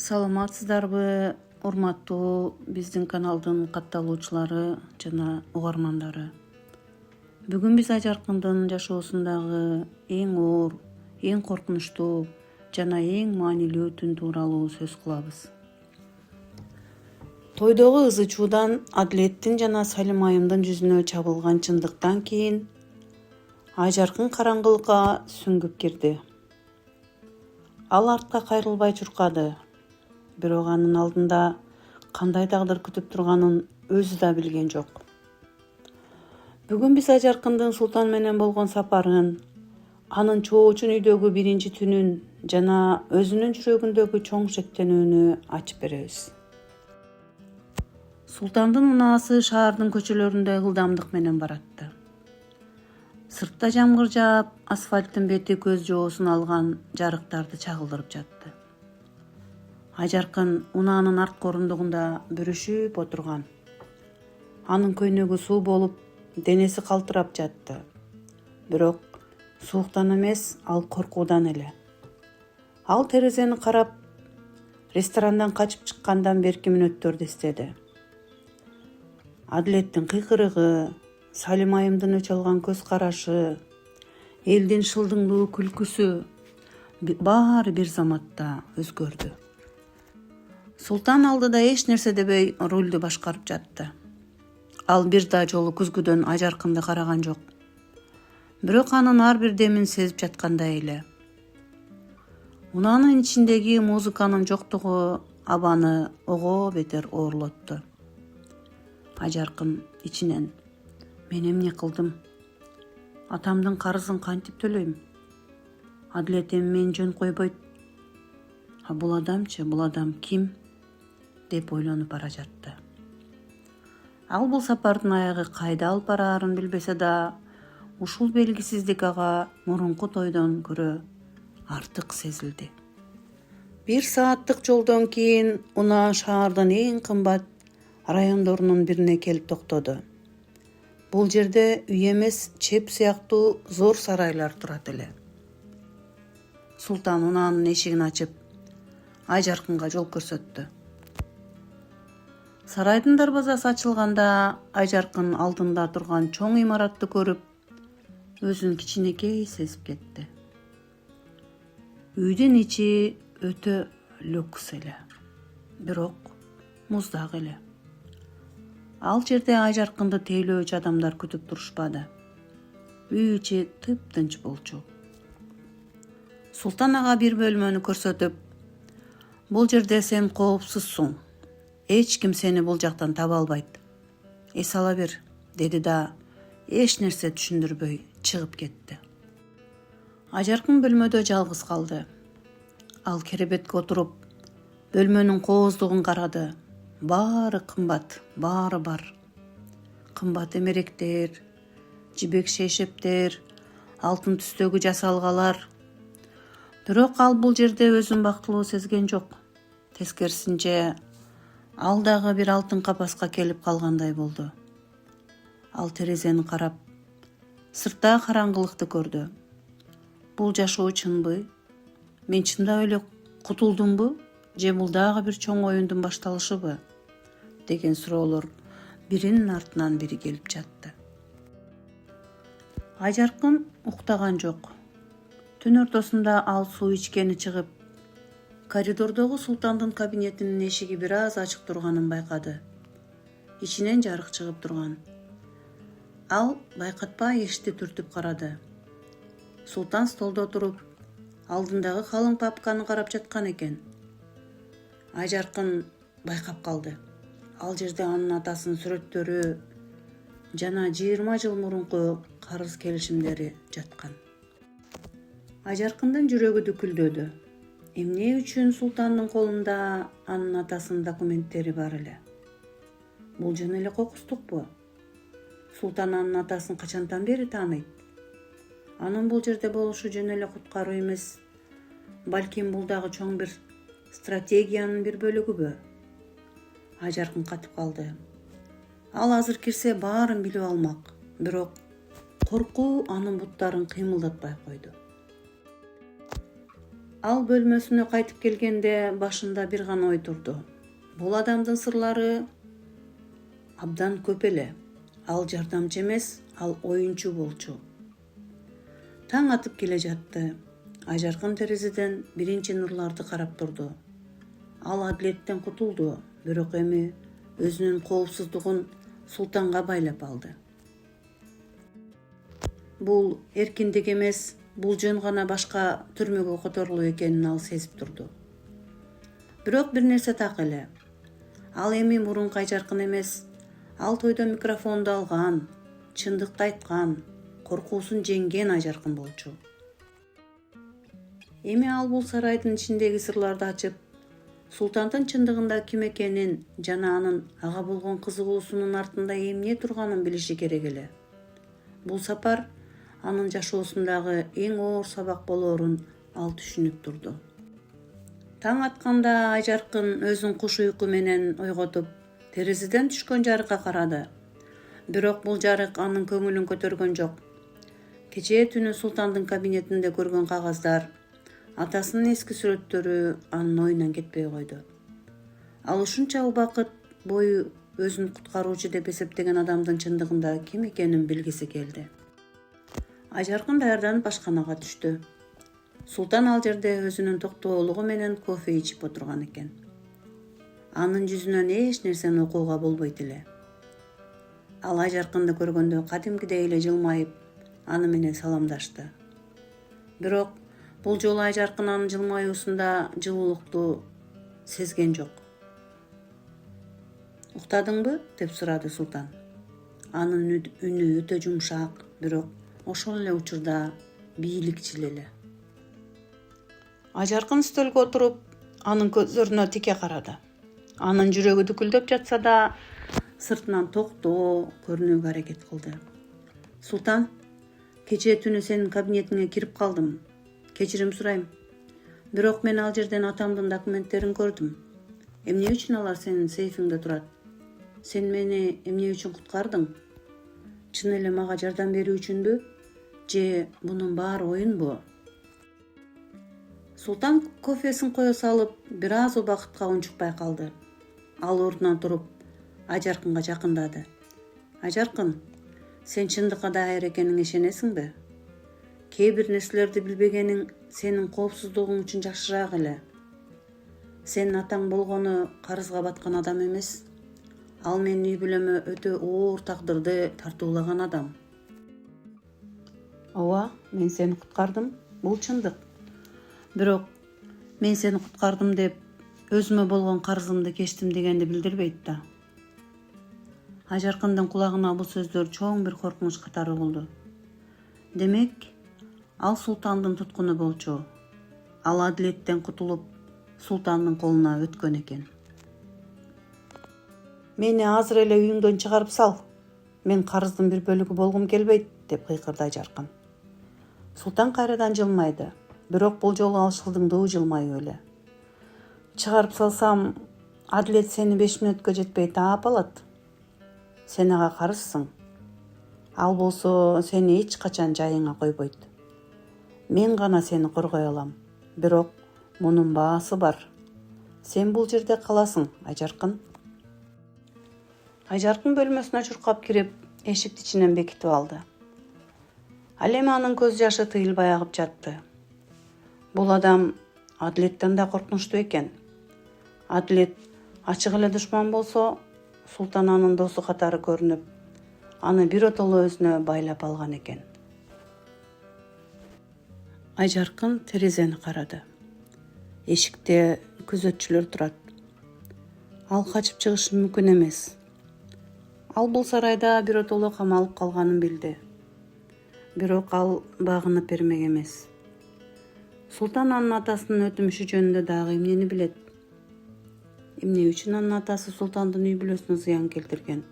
Саламатсыздарбы, урматтуу биздин каналдын катталуучулары жана угармандары. Бүгүн биз Ажаркындын жашоосундагы эң оор, эң коркунучтуу жана эң маанилүү түн тууралуу сөз кылабыз. Тойдогу ызы чуудан, Адилеттин жана Салим айымдын жүзүнө чабылган чындыктан кийин Ажаркын караңгылыкка сүңгүп кирди. Ал артка кайрылбай чуркады. Бирок анын алдында кандай тагдыр күтүп турганын өзү да билген жок. Бүгүн биз Ажаркындын Султан менен болгон сапарын, анын чоочун үйдөгү биринчи түнүн жана өзүнүн жүрөгүндөгү чоң шектенүүнү ачып беребиз. Султандын унаасы шаардын көчөлөрүндө ылдамдык менен баратты. Сыртта жамгыр жаап, асфальттын бети көз жоосун алган жарыктарды чагылдырып жатты. Ажаркын унаанын арткы орундугунда бүрүшүп отурган. Анын көйнөгү суу болуп, денеси калтырап жатты. Бирок сууктан эмес, ал коркуудан эле. Ал терезени карап, ресторандан качып чыккандан берки мүнөттөрдү эстеди. Адилеттин кыйкырыгы, Салим айымдын өч алган көз карашы, элдин шылдыңдуу күлкүсү баары бир заматта өзгөрдү. Султан алдыда эч нерсе дебей рулду башкарып жатты. Ал бир да жолу күзгүдөн Ажаркынды караган жок. Бирок анын ар бир демин сезип жаткандай эле. Унаанын ичиндеги музыканын жоктугу абаны ого бетер оорлотту. Ажаркын ичинен: "Мен эмне кылдым? Атамдын карызын кантип төлөйм? Адилет эми мени жөн койбойт. А бул адамчы, бул адам ким?" деп ойлонуп бара жатты. Ал бул сапардын аягы кайда алып бараарын билбесе да, ушул белгисиздик ага мурунку тойдон көрө артык сезилди. 1 сааттык жолдон кийин унаа шаардын эң кымбат райондорунун бирине келип токтоду. Бул жерде үй эмес, чеп сыяктуу зор сарайлар турат эле. Султан унаанын эшигин ачып, Ажаркынга жол көрсөттү. Сарайдын дарбазасы ачылганда Ажаркын алдында турган чоң имаратты көрүп, өзүн кичинекей сезип кетти. Үйдүн ичи өтө люкс эле, бирок муздак эле. Ал жерде Ажаркынды тейлөөчү адамдар күтүп турушпады. Үй ичи тыптынч болчу. Султан ага бир бөлмөнү көрсөтүп: "Бул жерде сен коопсузсуң. Эч ким сени бул жактан таба албайт. Эс ала бер", деди да эч нерсе түшүндүрбөй чыгып кетти. Ажаркын бөлмөдө жалгыз калды. Ал керебетке отуруп, бөлмөнүн кооздугун карады. Баары кымбат, баары бар. Кымбат эмеректер, жибек шейшептер, алтын түстөгү жасалгалар. Бирок ал бул жерде өзүн бактылуу сезген жок. Тескерисинче, ал дагы бир алтын капаска келип калгандай болду. Ал терезени карап, сырттагы караңгылыкты көрдү. Бул жашоо чынбы? Мен чындап эле кутулдумбу? Же бул дагы бир чоң оюндун башталышыбы? Деген суроолор биринин артынан бири келип жатты. Ажаркын уктаган жок. Түн ортосунда ал суу ичкени чыгып, коридордогу Султандын кабинетинин эшиги бир аз ачык турганын байкады. Ичинен жарык чыгып турган. Ал байкатпай эшикти түртүп карады. Султан столдо отуруп, алдындагы калың папканы карап жаткан экен. Ажаркын байкап калды. Ал жерде анын атасынын сүрөттөрү жана 20 жыл мурунку карыз келишимдери жаткан. Ажаркындын жүрөгү дүкүлдөдү. Эмне үчүн Султандын колунда анын атасынын документтери бар эле? Бул жөн эле кокустукпу? Султан анын атасын качандан бери тааныйт? Анын бул жерде болушу жөн эле куткаруу эмес, балким бул дагы чоң бир стратегиянын бир бөлүгүбү? Ажаркын катып калды. Ал азыр кирсе баарын билип алмак, бирок коркуу анын буттарын кыймылдатпай койду. Ал бөлмөсүнө кайтып келгенде башында бир гана ой турду. Бул адамдын сырлары абдан көп эле. Ал жардамчы эмес, ал оюнчу болчу. Таң атып келе жатты. Ажаркын терезеден биринчи нурларды карап турду. Ал Адилеттен кутулду, бирок эми өзүнүн коопсуздугун Султанга байлап алды. Бул эркиндик эмес, бул жөн гана башка түрмөгө которулуу экенин ал сезип турду. Бирок бир нерсе так эле. Ал эми мурунку Ажаркын эмес, ал тойдо микрофонду алган, чындыкты айткан, коркуусун жеңген Ажаркын болчу. Эми ал бул сарайдын ичиндеги сырларды ачып, Султандын чындыгында ким экенин жана анын ага болгон кызыгуусунун артында эмне турганын билиши керек эле. Бул сапар анын жашоосундагы эң оор сабак болоорун ал түшүнүп турду. Таң атканда Ажаркын өзүн куш уйку менен ойготуп, терезеден түшкөн жарыкка карады. Бирок бул жарык анын көңүлүн көтөргөн жок. Кечээ түнү Султандын кабинетинде көргөн кагаздар, атасынын эски сүрөттөрү анын оюнан кетпей койду. Ал ушунча убакыт бою өзүн куткаруучу деп эсептеген адамдын чындыгында ким экенин билгиси келди. Ажаркын даярданып ашканага түштү. Султан ал жерде өзүнүн токтоолугу менен кофе ичип отурган экен. Анын жүзүнөн эч нерсени окууга болбойт эле. Ал Ажаркынды көргөндө кадимкидей эле жылмайып, аны менен саламдашты. Бирок бул жолу Ажаркын анын жылмаюусунда жылуулукту сезген жок. «Уктадыңбы?» деп сурады Султан. Анын үнү өтө жумшак, бирок ошол эле учурда бийликчил эле. Ажаркын стөлгө отуруп, анын көздөрүнө тике карады. Анын жүрөгү дүкүлдөп жатса да, сыртынан токтоо көрүнүүгө аракет кылды. «Султан, кечээ түнү сенин кабинетиңе кирип калдым. Кечирим сурайм. Бирок мен ал жерден атамдын документтерин көрдүм. Эмне үчүн алар сенин сейфиңде турат? Сен мени эмне үчүн куткардың? Чын эле мага жардам берүү үчүнбү? Же бунун баары оюнбу?» Султан кофесин кое салып, бир аз убакытка унчукпай калды. Ал ордунан туруп, Ажаркынга жакындады. «Ажаркын, сен чындыкка дайыр экениңе ишенесиңби? Кээ бир нерселерди билбегениң сенин коопсуздугуң үчүн жакшыраак эле. Сенин атаң болгону карызга баткан адам эмес. Ал менин үй бүлөмө өтө оор тагдырды тартуулаган адам. Ооба, мен сени куткардым, бул чындык. Бирок мен сени куткардым деп өзүмө болгон карызымды кечтим дегенди билдирбейт да. Ажаркындын кулагына бул сөздөр чоң бир коркунуч катары болду. Демек, ал Султандын туткуну болчу. Ал Адилеттен кутулуп, Султандын колуна өткөн экен. «Мени азыр эле үйүңдөн чыгарып сал. Мен карыздын бир бөлүгү болгум келбейт», деп кыйкырды Ажаркын. Султан кайрадан жылмайды. Бирок бул жолу ал шылдыңдуу жылмаюу эле. «Чыгарып салсам, Адилет сени 5 мүнөткө жетпей таап алат. Сен ага карызсың. Ал болсо сени эч качан жайыңа койбойт. Мен гана сени коргой алам. Бирок мунун баасы бар. Сен бул жерде каласың, Ажаркын». Ажаркын бөлмөсүнө чуркап кирип, эшикти ичинен бекитип алды. Ал эми анын көз жашы тыйылбай агып жатты. Бул адам Адилеттен да коркунучтуу экен. Адилет ачык эле душман болсо, Султан анын досу катары көрүнүп, аны биротоло өзүнө байлап алган экен. Ажаркын терезени карады. Эшикте күзөтчүлөр турат. Ал качып чыгышы мүмкүн эмес. Ал бул сарайда биротоло камалып калганын билди. Бирок ал багынып бермек эмес. Султан анын атасынын өтүмүшү жөнүндө дагы эмнени билет? Эмне үчүн анын атасы Султандын үй бүлөсүнө зыян келтирген?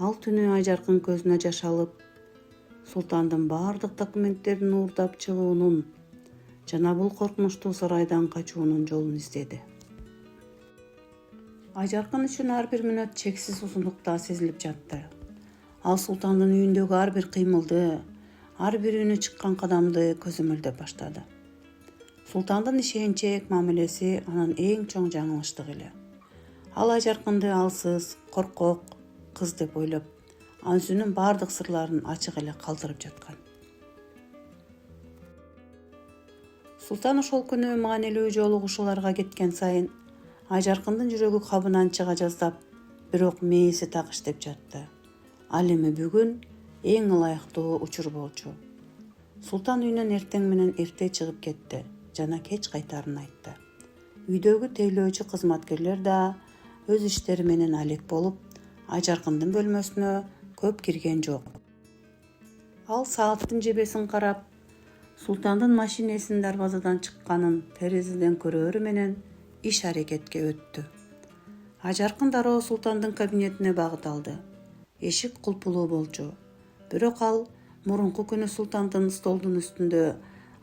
Ал түнү Ажаркын көзүнө жаш алып, Султандын баардык документтерин уурдап чыгуунун жана бул коркунучтуу сарайдан качуунун жолун издеди. Ажаркын үчүн ар бир мүнөт чексиз узундукта сезилип жатты. Ал Султандын үйүндөгү ар бир кыймылды, ар бир үнү чыккан кадамды көзөмөлдөп баштады. Султандын ишенчек мамилеси анын эң чоң жаңылыштыгы эле. Ал Ажаркынды алсыз, коркок кыз деп ойлоп, өзүнүн бардык сырларын ачык эле калтырып жаткан. Султан ошол күнү маанилүү жолугушууларга кеткен сайын Ажаркындын жүрөгү кабынан чыга жаздап, бирок мээси так иштеп жатты. Ал эми бүгүн эң ылайыктуу учур болчу. Султан үйүнөн эртең менен эрте чыгып кетти жана кеч кайтаарын айтты. Үйдөгү тейлөөчү кызматкерлер да өз иштери менен алек болуп, Ажаркындын бөлмөсүнө көп кирген жок. Ал сааттын жебесин карап, Султандын машинесинин дарбазадан чыкканын терезеден көрөөрү менен иш аракетке өттү. Ажаркын дароо Султандын кабинетине багыт алды. Эшик кулпулуу болчу. Бирок ал мурунку күнү Султандын столдун үстүндө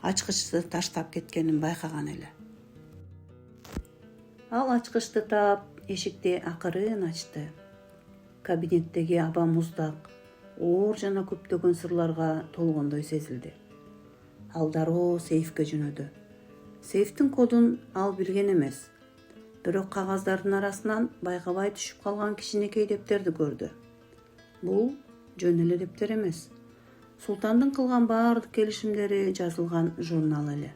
ачкычты таштап кеткенин байкаган эле. Ал ачкычты таап, эшикти акырын ачты. Кабинеттеги аба муздак, оор жана көптөгөн сырларга толгондой сезилди. Ал дароо сейфке жөнөдү. Сейфтин кодун ал билген эмес. Бирок кагаздардын арасынан байкабай түшүп калган кичинекей дептерди көрдү. Бул жөн эле дептер эмес. Султандын кылган баардык келишимдери жазылган журнал эле.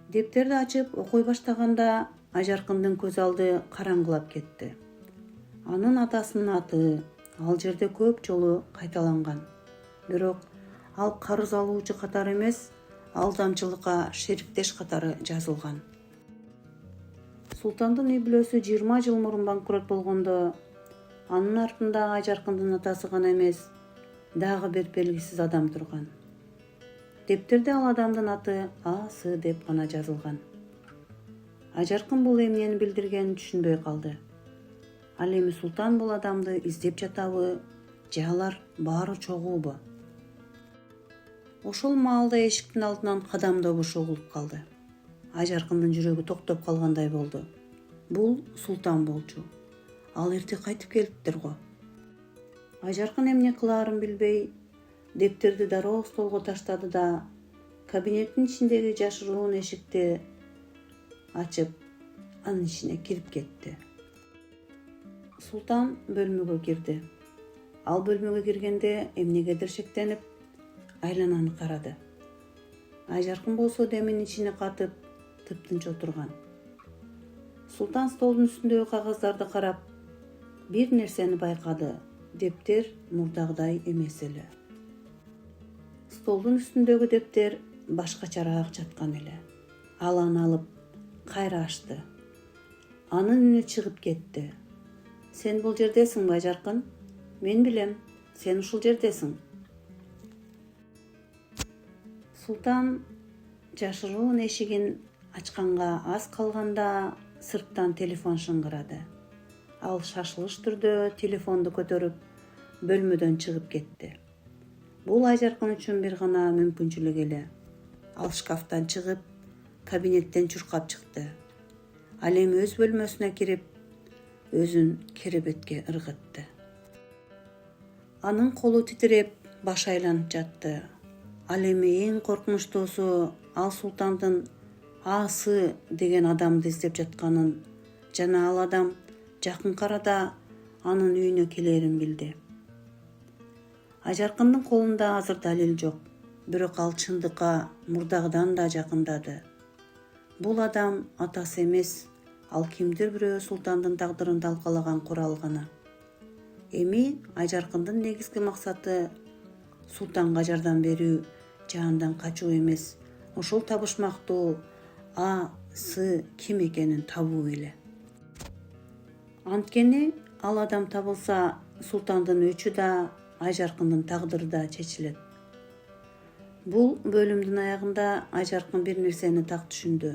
Дептерди ачып окуй баштаганда Ажаркындын көз алды караңгылап кетти. Анын атасынын аты ал жерде көп жолу кайталанган. Бирок ал карыз алуучу катары эмес, алдамчылыкка шериктеш катары жазылган. Султандын үй бүлөсү 20 жыл мурун банкрот болгондо, анын артында Ажаркындын атасы гана эмес, дагы бир белгисиз адам турган. Дептерде ал адамдын аты А.С. деп гана жазылган. Ажаркын бул эмнени билдиргенин түшүнбөй калды. Ал эми Султан бул адамды издеп жатабы, же алар баары чогуубу? Ошол маалда эшиктин алдынан кадам добушу угулуп калды. Ажаркындын жүрөгү токтоп калгандай болду. Бул Султан болчу. Ал эрте кайтып келиптир го. Ажаркын эмне кылаарын билбей, дептерди дароо столго таштады да, кабинеттин ичиндеги жашыруун эшикти ачып, анын ичине кирип кетти. Султан бөлмөгө кирди. Ал бөлмөгө киргенде эмнегедир шектенип, айлананы карады. Ажаркын болсо демин ичине катып, тыптынч отурган. Султан столдун үстүндөгү кагаздарды карап, бир нерсени байкады. Дептер мурдагыдай эмес эле. Столдун үстүндөгү дептер башкачараак жаткан эле. Ал аны алып, кайра ачты. Анын үнү чыгып кетти. Сен бул жердесиңби, Ажаркын? Мен билем, сен ушул жердесиң. Султан жашыруун эшигин ачканга аз калганда сырттан телефон шыңгырады. Ал шашылыш түрдө телефонду көтөрүп, бөлмөдөн чыгып кетти. Бул Ажаркын үчүн бир гана мүмкүнчүлүк эле. Ал шкафтан чыгып, кабинеттен чуркап чыкты. Ал эми өз бөлмөсүнө кирип, өзүн керебетке ыргытты. Анын колу титиреп, башы айланып жатты. Ал эми эң коркунучтуусу ал Султандын А.С. деген адамды издеп жатканын жана ал адам жакын арада анын үйүнө келерин билди. Ажаркындын колунда азыр далил жок, бирок ал чындыкка мурдагыдан да жакындады. Бул адам атасы эмес, ал кимдир бирөө Султандын тагдырын талкалаган курал гана. Эми Ажаркындын негизги максаты Султанга жардам берүү, жаандан качуу эмес, ошол табышмактуу А.С. ким экенин табуу эле. Анткени ал адам табылса, Султандын өчү да, Ажаркындын тагдыры да чечилет. Бул бөлүмдүн аягында Ажаркын бир нерсени так түшүндү.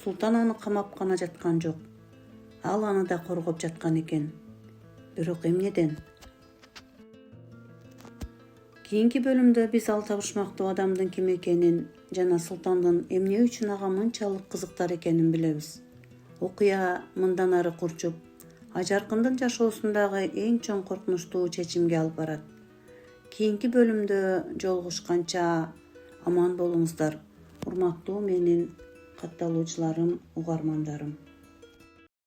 Султан аны камап гана жаткан жок. Ал аны да коргоп жаткан экен. Бирок эмнеден? Кийинки бөлүмдө биз ал табышмактуу адамдын ким экенин жана Султандын эмне үчүн ага мынчалык кызыктар экенин билебиз. Окуя мындан ары курчуп, Ажаркындын жашоосундагы эң чоң коркунучтуу чечимге алып барат. Кийинки бөлүмдө жолугушканча аман болуңуздар. Урматтуу менин катталуучуларым, угармандарым.